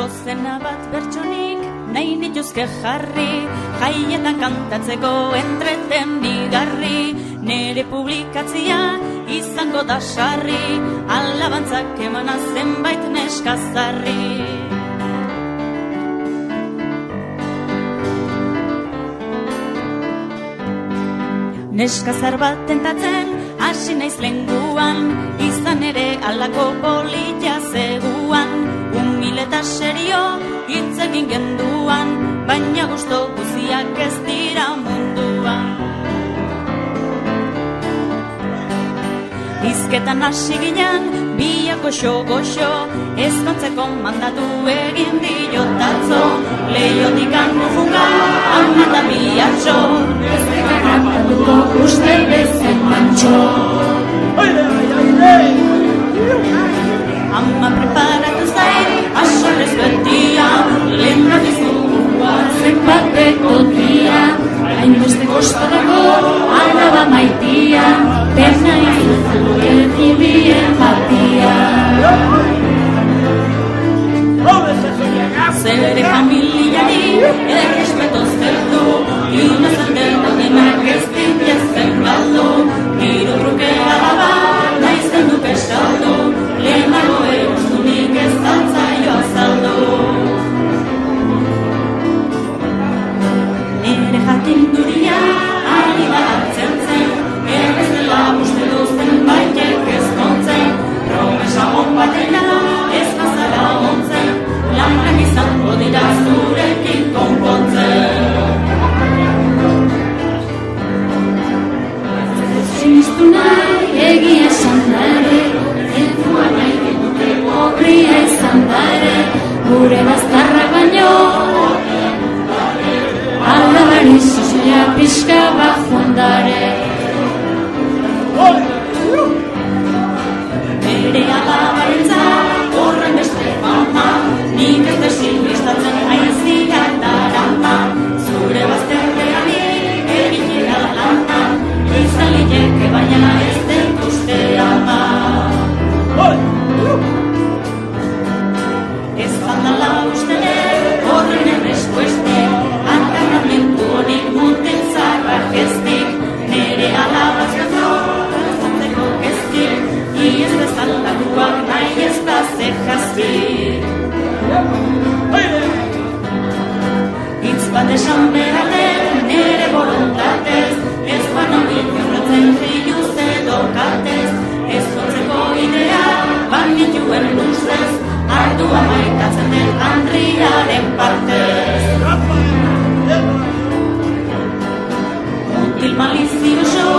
Dozena bat bertsonik nahi nituzke jarri, jaietan kantatzeko entreten bigarri. Nere publikatzia izango da sarri, alabantzak emana zenbait neskazarri. Neskazar bat tentatzen hasi naiz lenguan, izan ere alako polita zeguan. Humil eta serio hitz egin genduan, baina gusto guziak ez dira munduan. Hizketan hasi ginen, biak goxo-goxo, ezkontzeko mandatu egin diotatzo. Leiotik hangufuka, amata biatxo, ezketa kantatuko uste bezen mantxo. Ama preparatu zain, asorrez betia, lehena dizugua zenbateko dia. Hainbeste kostarako, alaba maitia, pena izuzuke zibien batia. Zere familiari, errespetoz zertu, inozente daudenak ez ditezen galdu. Giro truke alaba, naizten duke saldu, lehenago erostunik ez altzaio azaldu. Nere jakinduria, ari da hartzen zen, errez dela uste duzen baitek ezkontzen. Promesa hon batena ez bazara ontzen, lanak izango dira zurekin konpontzen. Sinistu nahi egia esan dare, zentzua nahi genuke pobria izan dare, gure baztarrak baino alabari zozoia pixka bat joan dare. Bere alabarentzat horren beste fama, nik ez desik listatzen aiziak darama. Zure bazterreari egitera lana, izan liteke baina ez dut uste ama. Ez aldala ustene horren erreskuestik, akarramentu honik muten zarra gestik. Nere alabatzeko gaztatzeko gestik, iez bezaladuak nahi ez da zehaztik. Hitz bat esan beharen nere bolontatez, ez banonik jorratzen ziluz edo katez. Ez zotzeko idea banituen luzez, ardua maitatzen den Andriaren partez. Mutil malizioso